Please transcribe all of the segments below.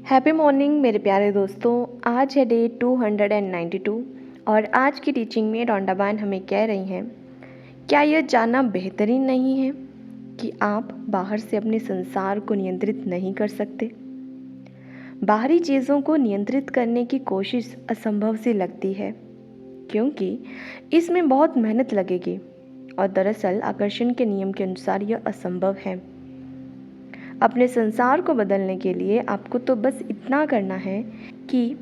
Happy morning मेरे प्यारे दोस्तों। आज है डे 292 और आज की टीचिंग में रॉन्डाबान हमें कह रही हैं, क्या यह जानना बेहतरीन नहीं है कि आप बाहर से अपने संसार को नियंत्रित नहीं कर सकते। बाहरी चीज़ों को नियंत्रित करने की कोशिश असंभव सी लगती है क्योंकि इसमें बहुत मेहनत लगेगी और दरअसल आकर्षण के नियम के अनुसार यह असंभव है। अपने संसार को बदलने के लिए आपको तो बस इतना करना है कि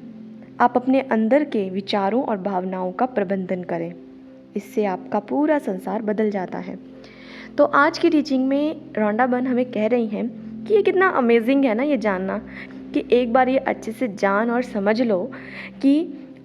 आप अपने अंदर के विचारों और भावनाओं का प्रबंधन करें। इससे आपका पूरा संसार बदल जाता है। तो आज की टीचिंग में रॉन्डाबान हमें कह रही हैं कि ये कितना अमेजिंग है ना, ये जानना कि एक बार ये अच्छे से जान और समझ लो कि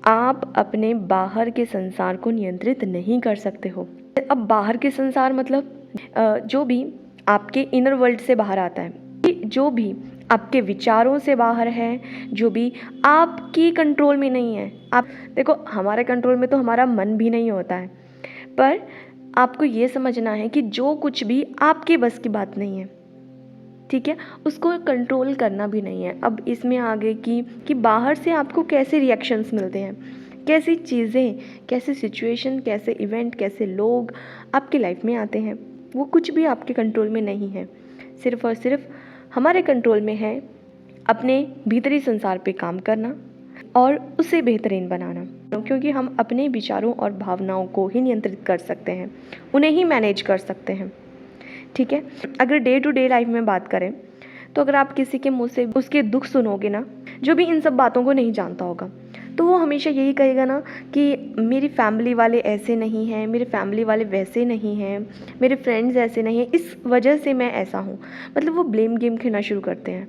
आप अपने बाहर के संसार को नियंत्रित नहीं कर सकते हो। अब बाहर के संसार मतलब जो भी आपके इनर वर्ल्ड से बाहर आता है, जो भी आपके विचारों से बाहर है, जो भी आपकी कंट्रोल में नहीं है। आप देखो, हमारे कंट्रोल में तो हमारा मन भी नहीं होता है, पर आपको ये समझना है कि जो कुछ भी आपके बस की बात नहीं है, ठीक है, उसको कंट्रोल करना भी नहीं है। अब इसमें आगे कि बाहर से आपको कैसे रिएक्शंस मिलते हैं, कैसी चीज़ें, कैसे सिचुएशन, कैसे इवेंट, कैसे लोग आपकी लाइफ में आते हैं, वो कुछ भी आपके कंट्रोल में नहीं है। सिर्फ़ और सिर्फ हमारे कंट्रोल में है अपने भीतरी संसार पे काम करना और उसे बेहतरीन बनाना, क्योंकि हम अपने विचारों और भावनाओं को ही नियंत्रित कर सकते हैं, उन्हें ही मैनेज कर सकते हैं। ठीक है, अगर डे टू डे लाइफ में बात करें तो अगर आप किसी के मुंह से उसके दुख सुनोगे ना, जो भी इन सब बातों को नहीं जानता होगा, तो वो हमेशा यही कहेगा ना कि मेरी फैमिली वाले ऐसे नहीं हैं, मेरे फैमिली वाले वैसे नहीं हैं, मेरे फ्रेंड्स ऐसे नहीं हैं, इस वजह से मैं ऐसा हूँ। मतलब वो ब्लेम गेम खेलना शुरू करते हैं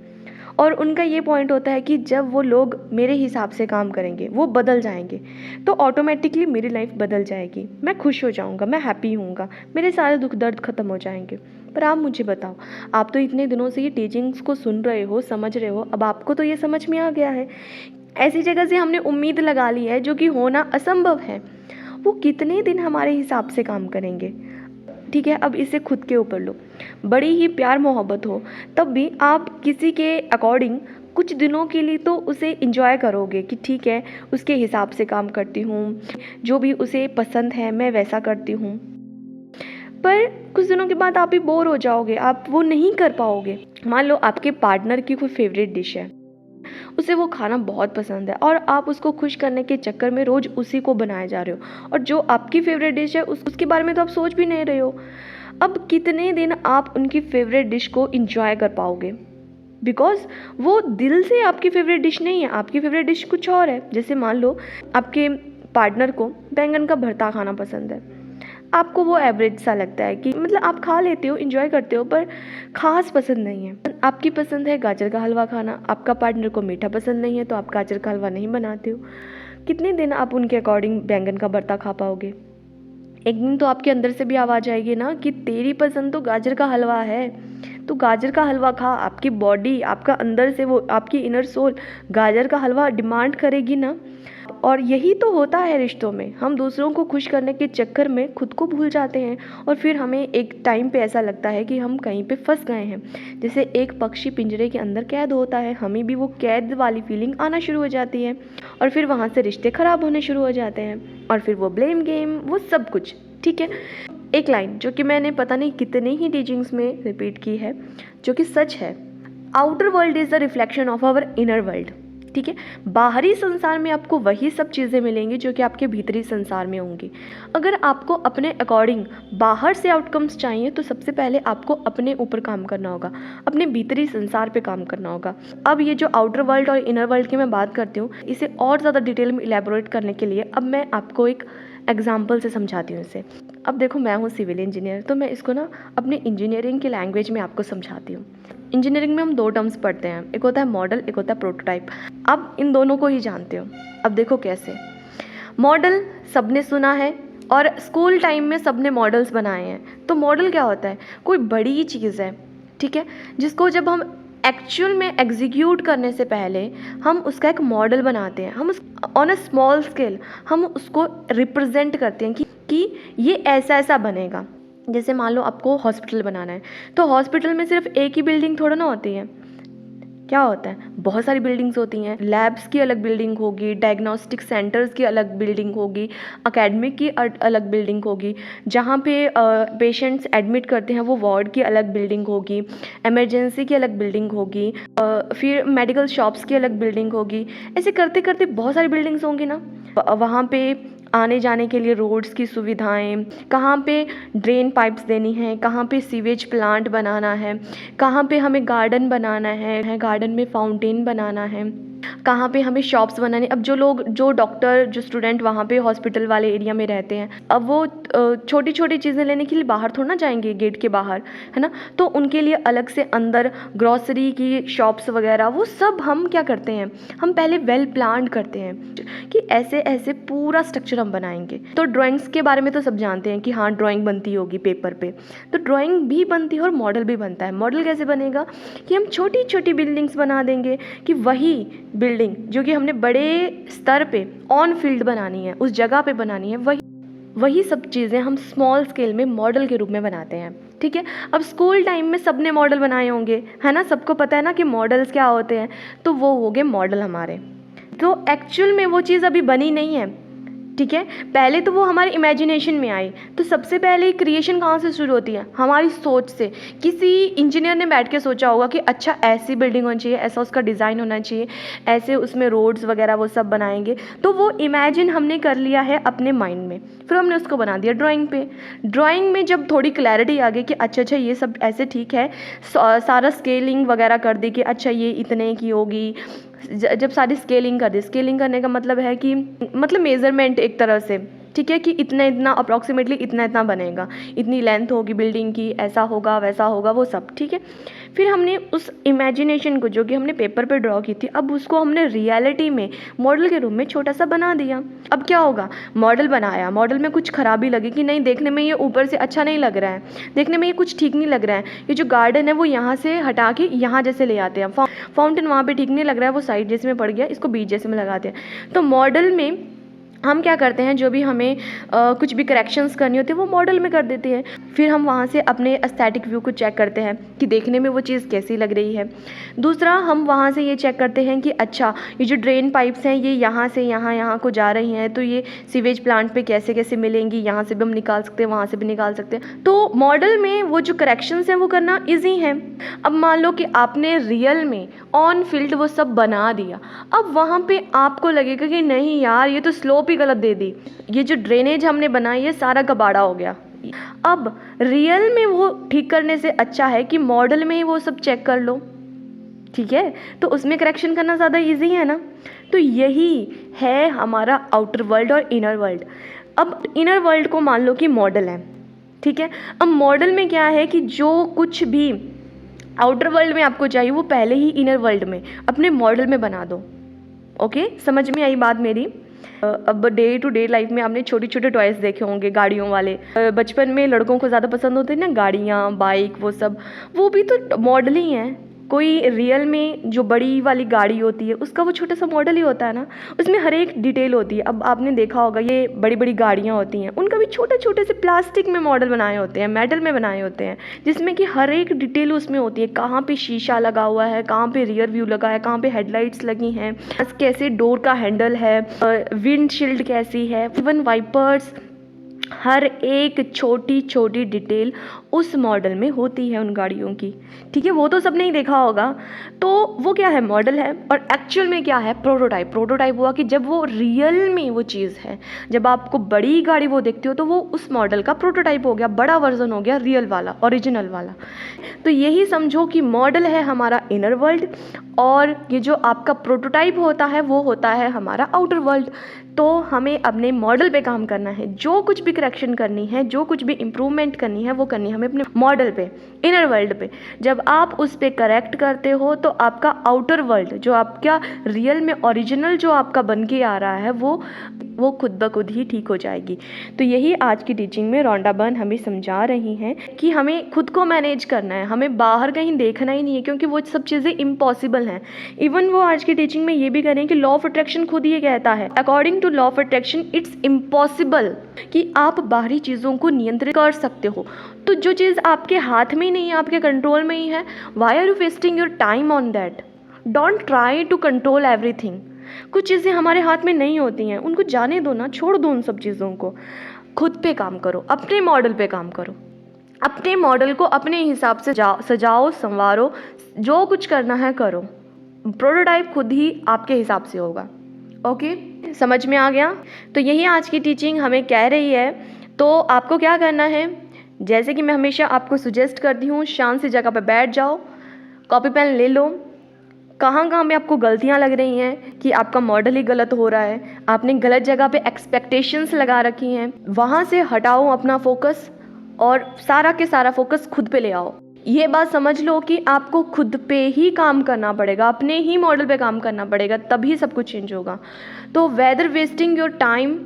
और उनका ये पॉइंट होता है कि जब वो लोग मेरे हिसाब से काम करेंगे, वो बदल जाएंगे, तो ऑटोमेटिकली मेरी लाइफ बदल जाएगी, मैं खुश हो जाऊँगा, मैं हैप्पी होऊंगा, मेरे सारे दुख दर्द ख़त्म हो जाएंगे। पर आप मुझे बताओ, आप तो इतने दिनों से ये टीचिंग्स को सुन रहे हो, समझ रहे हो, अब आपको तो ये समझ में आ गया है, ऐसी जगह से हमने उम्मीद लगा ली है जो कि होना असंभव है, वो कितने दिन हमारे हिसाब से काम करेंगे। ठीक है, अब इसे खुद के ऊपर लो। बड़ी ही प्यार मोहब्बत हो तब भी आप किसी के अकॉर्डिंग कुछ दिनों के लिए तो उसे इंजॉय करोगे कि ठीक है, उसके हिसाब से काम करती हूँ, जो भी उसे पसंद है मैं वैसा करती हूँ। पर कुछ दिनों के बाद आप भी बोर हो जाओगे, आप वो नहीं कर पाओगे। मान लो आपके पार्टनर की कोई फेवरेट डिश है, उसे वो खाना बहुत पसंद है और आप उसको खुश करने के चक्कर में रोज़ उसी को बनाए जा रहे हो, और जो आपकी फेवरेट डिश है उसके बारे में तो आप सोच भी नहीं रहे हो। अब कितने दिन आप उनकी फेवरेट डिश को इंजॉय कर पाओगे? बिकॉज वो दिल से आपकी फेवरेट डिश नहीं है, आपकी फेवरेट डिश कुछ और है। जैसे मान लो आपके पार्टनर को बैंगन का भरता खाना पसंद है, आपको वो एवरेज सा लगता है कि मतलब आप खा लेते हो, इंजॉय करते हो, पर खास पसंद नहीं है। आपकी पसंद है गाजर का हलवा खाना, आपका पार्टनर को मीठा पसंद नहीं है, तो आप गाजर का हलवा नहीं बनाते हो। कितने दिन आप उनके अकॉर्डिंग बैंगन का भरता खा पाओगे? एक दिन तो आपके अंदर से भी आवाज़ आएगी ना कि तेरी पसंद तो गाजर का हलवा है, तो गाजर का हलवा खा। आपकी बॉडी, आपका अंदर से वो आपकी इनर सोल गाजर का हलवा डिमांड करेगी ना। और यही तो होता है रिश्तों में, हम दूसरों को खुश करने के चक्कर में खुद को भूल जाते हैं और फिर हमें एक टाइम पे ऐसा लगता है कि हम कहीं पे फंस गए हैं। जैसे एक पक्षी पिंजरे के अंदर कैद होता है, हमें भी वो कैद वाली फीलिंग आना शुरू हो जाती है और फिर वहाँ से रिश्ते ख़राब होने शुरू हो जाते हैं और फिर वो ब्लेम गेम, वो सब कुछ। ठीक है, एक लाइन जो कि मैंने पता नहीं कितने ही टीचिंग्स में रिपीट की है, जो कि सच है, outer world is the reflection of our inner world. ठीक है, बाहरी संसार में आपको वही सब चीज़ें मिलेंगी जो कि आपके भीतरी संसार में होंगी। अगर आपको अपने अकॉर्डिंग बाहर से आउटकम्स चाहिए तो सबसे पहले आपको अपने ऊपर काम करना होगा, अपने भीतरी संसार पे काम करना होगा। अब ये जो आउटर वर्ल्ड और इनर वर्ल्ड की मैं बात करती हूँ, इसे और ज़्यादा डिटेल में इलेबोरेट करने के लिए अब मैं आपको एक एग्जाम्पल से समझाती हूँ इसे। अब देखो, मैं हूँ सिविल इंजीनियर, तो मैं इसको ना अपने इंजीनियरिंग की लैंग्वेज में आपको समझाती हूँ। इंजीनियरिंग में हम दो टर्म्स पढ़ते हैं, एक होता है मॉडल, एक होता है प्रोटोटाइप। अब इन दोनों को ही जानते हो। अब देखो कैसे, मॉडल सबने सुना है और स्कूल टाइम में सबने मॉडल्स बनाए हैं। तो मॉडल क्या होता है? कोई बड़ी चीज़ है, ठीक है, जिसको जब हम एक्चुअल में एग्जीक्यूट करने से पहले हम उसका एक मॉडल बनाते हैं, हम उस ऑन अ स्मॉल स्केल हम उसको रिप्रेजेंट करते हैं कि ये ऐसा ऐसा बनेगा। जैसे मान लो आपको हॉस्पिटल बनाना है, तो हॉस्पिटल में सिर्फ एक ही बिल्डिंग थोड़ा ना होती है, क्या होता है, बहुत सारी बिल्डिंग्स होती हैं, लैब्स की अलग बिल्डिंग होगी, डायग्नोस्टिक सेंटर्स की अलग बिल्डिंग होगी, अकेडमिक की अलग बिल्डिंग होगी, जहाँ पे पेशेंट्स एडमिट करते हैं वो वार्ड की अलग बिल्डिंग होगी, इमरजेंसी की अलग बिल्डिंग होगी, फिर मेडिकल शॉप्स की अलग बिल्डिंग होगी। ऐसे करते करते बहुत सारी बिल्डिंग्स होंगी ना। वहाँ पे आने जाने के लिए रोड्स की सुविधाएं, कहाँ पे ड्रेन पाइप्स देनी है, कहाँ पे सीवेज प्लांट बनाना है, कहाँ पे हमें गार्डन बनाना है, गार्डन में फाउंटेन बनाना है, कहाँ पे हमें शॉप्स बनाने। अब जो डॉक्टर जो स्टूडेंट वहाँ पे हॉस्पिटल वाले एरिया में रहते हैं, अब वो छोटी छोटी चीज़ें लेने के लिए बाहर थोड़ा ना जाएंगे, गेट के बाहर, है ना। तो उनके लिए अलग से अंदर ग्रॉसरी की शॉप्स वगैरह, वो सब हम क्या करते हैं, हम पहले वेल प्लान करते हैं कि ऐसे ऐसे पूरा स्ट्रक्चर हम बनाएंगे। तो ड्राइंग्स के बारे में तो सब जानते हैं कि हाँ, ड्राइंग बनती होगी पेपर पे, तो ड्राइंग भी बनती है और मॉडल भी बनता है। मॉडल कैसे बनेगा कि हम छोटी छोटी बिल्डिंग्स बना देंगे, कि वही बिल्डिंग जो कि हमने बड़े स्तर पे ऑन फील्ड बनानी है, उस जगह पे बनानी है, वही सब चीज़ें हम स्मॉल स्केल में मॉडल के रूप में बनाते हैं। ठीक है। अब स्कूल टाइम में सबने मॉडल बनाए होंगे, है ना, सबको पता है ना कि मॉडल्स क्या होते हैं, तो वो हो गए मॉडल हमारे। तो एक्चुअल में वो चीज़ अभी बनी नहीं है। ठीक है, पहले तो वो हमारे इमेजिनेशन में आई। तो सबसे पहले क्रिएशन कहाँ से शुरू होती है, हमारी सोच से। किसी इंजीनियर ने बैठ के सोचा होगा कि अच्छा ऐसी बिल्डिंग होनी चाहिए, ऐसा उसका डिज़ाइन होना चाहिए, ऐसे उसमें रोड्स वगैरह वो सब बनाएंगे। तो वो इमेजिन हमने कर लिया है अपने माइंड में, फिर हमने उसको बना दिया ड्राइंग पे। ड्राइंग में जब थोड़ी क्लैरिटी आ गई कि अच्छा ये सब ऐसे ठीक है, सारा स्केलिंग वगैरह कर दी कि अच्छा ये इतने की होगी। जब सारी स्केलिंग कर दी, स्केलिंग करने का मतलब है कि मतलब मेज़रमेंट एक तरह से, ठीक है, कि इतना इतना अप्रॉक्सीमेटली इतना इतना बनेगा, इतनी लेंथ होगी बिल्डिंग की, ऐसा होगा वैसा होगा, वो सब ठीक है। फिर हमने उस इमेजिनेशन को जो कि हमने पेपर पे ड्रॉ की थी, अब उसको हमने रियलिटी में मॉडल के रूप में छोटा सा बना दिया। अब क्या होगा, मॉडल बनाया, मॉडल में कुछ खराबी लगी कि नहीं, देखने में ये ऊपर से अच्छा नहीं लग रहा है, देखने में ये कुछ ठीक नहीं लग रहा है, ये जो गार्डन है वो यहाँ से हटा के यहाँ जैसे ले आते हैं, फाउंटेन वहाँ पे ठीक नहीं लग रहा है, वो साइड जैसे में पड़ गया, इसको बीच जैसे में लगाते हैं। तो मॉडल में हम क्या करते हैं, जो भी हमें कुछ भी करेक्शंस करनी होती है वो मॉडल में कर देते हैं। फिर हम वहाँ से अपने एस्थेटिक व्यू को चेक करते हैं कि देखने में वो चीज़ कैसी लग रही है। दूसरा, हम वहाँ से ये चेक करते हैं कि अच्छा ये जो ड्रेन पाइप्स हैं ये यहाँ से यहाँ को जा रही हैं, तो ये सीवेज प्लांट पे कैसे कैसे मिलेंगी, यहाँ से भी हम निकाल सकते हैं, वहाँ से भी निकाल सकते हैं। तो मॉडल में वो जो करेक्शंस हैं वो करना ईजी है। अब मान लो कि आपने रियल में ऑन फील्ड वो सब बना दिया, अब वहाँ पे आपको लगेगा कि नहीं यार, ये तो स्लोप ही गलत दे दी, ये जो ड्रेनेज हमने बनाई है सारा कबाड़ा हो गया। अब रियल में वो ठीक करने से अच्छा है कि मॉडल में ही वो सब चेक कर लो। ठीक है, तो उसमें करेक्शन करना ज़्यादा इजी है ना। तो यही है हमारा आउटर वर्ल्ड और इनर वर्ल्ड। अब इनर वर्ल्ड को मान लो कि मॉडल है, ठीक है। अब मॉडल में क्या है कि जो कुछ भी आउटर वर्ल्ड में आपको चाहिए वो पहले ही इनर वर्ल्ड में अपने मॉडल में बना दो। ओके, समझ में आई बात मेरी। अब डे टू डे लाइफ में आपने छोटे छोटे टॉयज़ देखे होंगे गाड़ियों वाले, बचपन में लड़कों को ज़्यादा पसंद होते हैं ना गाड़ियाँ, बाइक, वो सब, वो भी तो मॉडल ही हैं। कोई रियल में जो बड़ी वाली गाड़ी होती है उसका वो छोटा सा मॉडल ही होता है ना, उसमें हर एक डिटेल होती है। अब आपने देखा होगा ये बड़ी बड़ी गाड़ियाँ होती हैं, उनका भी छोटे छोटे से प्लास्टिक में मॉडल बनाए होते हैं, मेटल में बनाए होते हैं, जिसमें कि हर एक डिटेल उसमें होती है। कहाँ पे शीशा लगा हुआ है, कहाँ पे रियर व्यू लगा है, कहाँ पे हेडलाइट्स लगी हैं, कैसे डोर का हैंडल है, विंडशील्ड कैसी है, इवन वाइपर्स, हर एक छोटी छोटी डिटेल उस मॉडल में होती है उन गाड़ियों की। ठीक है, वो तो सबने ही देखा होगा। तो वो क्या है, मॉडल है। और एक्चुअल में क्या है, प्रोटोटाइप। प्रोटोटाइप हुआ कि जब वो रियल में वो चीज़ है, जब आपको बड़ी गाड़ी वो देखते हो तो वो उस मॉडल का प्रोटोटाइप हो गया, बड़ा वर्जन हो गया, रियल वाला, ओरिजिनल वाला। तो यही समझो कि मॉडल है हमारा इनर वर्ल्ड, और ये जो आपका प्रोटोटाइप होता है वो होता है हमारा आउटर वर्ल्ड। तो हमें अपने मॉडल पे काम करना है, जो कुछ भी करेक्शन करनी है, जो कुछ भी इम्प्रूवमेंट करनी है वो करनी है हमें अपने मॉडल पे, इनर वर्ल्ड पे। जब आप उस पे करेक्ट करते हो तो आपका आउटर वर्ल्ड, जो आपका रियल में ओरिजिनल जो आपका बन के आ रहा है, वो खुद ब खुद ही ठीक हो जाएगी। तो यही आज की टीचिंग में रोंडा बर्न हमें समझा रही हैं कि हमें खुद को मैनेज करना है, हमें बाहर कहीं देखना ही नहीं है, क्योंकि वो सब चीज़ें इम्पॉसिबल हैं। इवन वो आज की टीचिंग में ये भी करें कि लॉ ऑफ अट्रैक्शन खुद ये कहता है, according to law of attraction it's impossible कि आप बाहरी चीज़ों को नियंत्रित कर सकते हो। तो जो चीज़ आपके हाथ में ही नहीं है, आपके कंट्रोल में ही है, why are you wasting your time on that. Don't try to control everything. कुछ चीज़ें हमारे हाथ में नहीं होती हैं, उनको जाने दो ना, छोड़ दो उन सब चीज़ों को। खुद पे काम करो, अपने मॉडल पे काम करो, अपने मॉडल को अपने हिसाब से सजाओ संवारो, जो कुछ करना है करो। प्रोटोटाइप खुद ही आपके हिसाब से होगा। ओके, समझ में आ गया? तो यही आज की टीचिंग हमें कह रही है। तो आपको क्या करना है, जैसे कि मैं हमेशा आपको सुजेस्ट करती हूँ, शांत सी जगह पर बैठ जाओ, कॉपी पेन ले लो। कहाँ कहाँ में आपको गलतियाँ लग रही हैं कि आपका मॉडल ही गलत हो रहा है, आपने गलत जगह पे एक्सपेक्टेशंस लगा रखी हैं, वहाँ से हटाओ अपना फोकस और सारा के सारा फोकस खुद पे ले आओ। ये बात समझ लो कि आपको खुद पे ही काम करना पड़ेगा, अपने ही मॉडल पे काम करना पड़ेगा, तभी सब कुछ चेंज होगा। तो whether wasting your time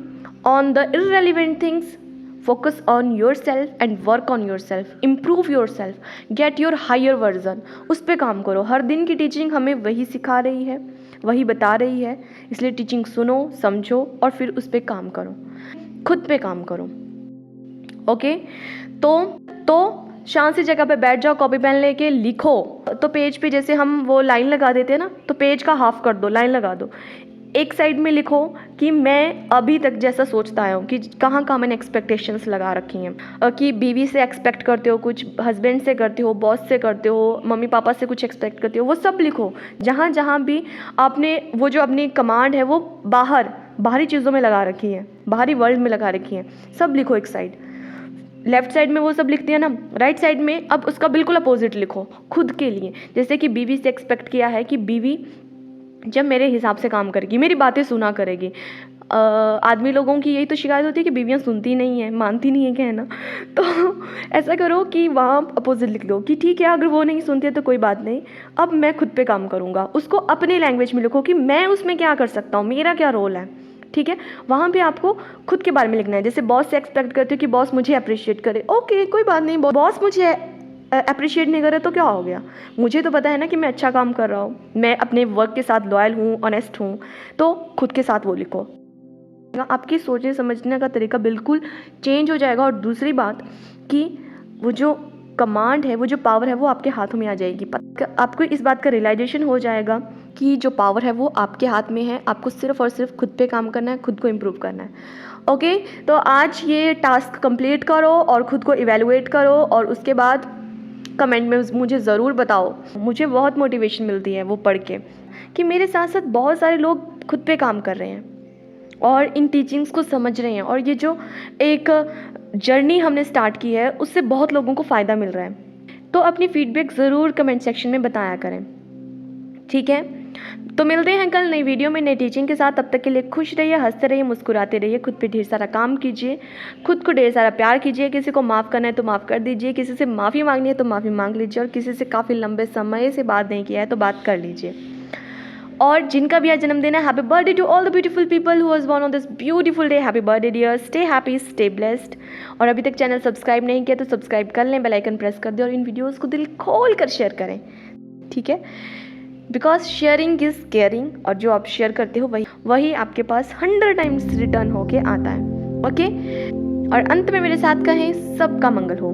on the irrelevant things, focus on yourself and work on yourself, improve yourself, get your higher version। उस पे काम करो। हर दिन की टीचिंग हमें वही सिखा रही है, वही बता रही है, इसलिए टीचिंग सुनो, समझो और फिर उस पे काम करो, खुद पे काम करो। ओके, तो शांत सी जगह पे बैठ जाओ, कॉपी पेन लेके लिखो। तो पेज पे जैसे हम वो लाइन लगा देते हैं ना, तो पेज का हाफ कर दो, लाइन लगा दो। एक साइड में लिखो कि मैं अभी तक जैसा सोचता आया हूँ कि कहाँ कहाँ मैंने एक्सपेक्टेशंस लगा रखी हैं, कि बीवी से एक्सपेक्ट करते हो कुछ, हस्बैंड से करते हो, बॉस से करते हो, मम्मी पापा से कुछ एक्सपेक्ट करते हो, वो सब लिखो। जहाँ जहाँ भी आपने वो जो अपनी कमांड है वो बाहरी चीज़ों में लगा रखी है, बाहरी वर्ल्ड में लगा रखी है, सब लिखो एक साइड। लेफ्ट साइड में वो सब लिख दिया ना, राइट साइड में अब उसका बिल्कुल अपोजिट लिखो खुद के लिए। जैसे कि बीवी से एक्सपेक्ट किया है कि बीवी जब मेरे हिसाब से काम करेगी, मेरी बातें सुना करेगी। आदमी लोगों की यही तो शिकायत होती है कि बीवियाँ सुनती नहीं है, मानती नहीं है कहना। तो ऐसा करो कि वहाँ अपोजिट लिख लो कि ठीक है, अगर वो नहीं सुनती है तो कोई बात नहीं, अब मैं खुद पे काम करूँगा। उसको अपने लैंग्वेज में लिखो कि मैं उसमें क्या कर सकता हूँ, मेरा क्या रोल है। ठीक है, वहाँ पे आपको खुद के बारे में लिखना है। जैसे बॉस से एक्सपेक्ट करते हो कि बॉस मुझे अप्रिशिएट करे, ओके कोई बात नहीं, बॉस मुझे अप्रिशिएट नहीं करे तो क्या हो गया, मुझे तो पता है ना कि मैं अच्छा काम कर रहा हूँ, मैं अपने वर्क के साथ लॉयल हूँ, ऑनेस्ट हूँ। तो खुद के साथ वो लिखो, आपकी सोचने समझने का तरीका बिल्कुल चेंज हो जाएगा। और दूसरी बात कि वो जो कमांड है, वो जो पावर है, वो आपके हाथों में आ जाएगी। आपको इस बात का रियलाइजेशन हो जाएगा कि जो पावर है वो आपके हाथ में है, आपको सिर्फ और सिर्फ खुद पे काम करना है, खुद को इम्प्रूव करना है। ओके, तो आज ये टास्क कंप्लीट करो और खुद को इवेलुएट करो और उसके बाद कमेंट में मुझे ज़रूर बताओ। मुझे बहुत मोटिवेशन मिलती है वो पढ़ के कि मेरे साथ साथ बहुत सारे लोग खुद पे काम कर रहे हैं और इन टीचिंग्स को समझ रहे हैं, और ये जो एक जर्नी हमने स्टार्ट की है उससे बहुत लोगों को फ़ायदा मिल रहा है। तो अपनी फीडबैक ज़रूर कमेंट सेक्शन में बताया करें, ठीक है? तो मिलते हैं कल नई वीडियो में नई टीचिंग के साथ। तब तक के लिए खुश रहिए, हंसते रहिए, मुस्कुराते रहिए, खुद पे ढेर सारा काम कीजिए, खुद को ढेर सारा प्यार कीजिए। किसी को माफ़ करना है तो माफ़ कर दीजिए, किसी से माफ़ी मांगनी है तो माफ़ी मांग लीजिए, और किसी से काफ़ी लंबे समय से बात नहीं किया है तो बात कर लीजिए। और जिनका भी आज जन्मदिन है, happy birthday to all the beautiful people who was born on this beautiful day. Happy birthday dear, stay happy, stay blessed. और अभी तक चैनल सब्सक्राइब नहीं किया तो सब्सक्राइब कर लें, बेल आइकन प्रेस कर दें और इन वीडियोज़ को दिल खोल कर शेयर करें, ठीक है? बिकॉज शेयरिंग इज़ केयरिंग, और जो आप शेयर करते हो वही आपके पास 100 टाइम्स रिटर्न होके आता है। ओके, और अंत में मेरे साथ कहें, सबका मंगल हो।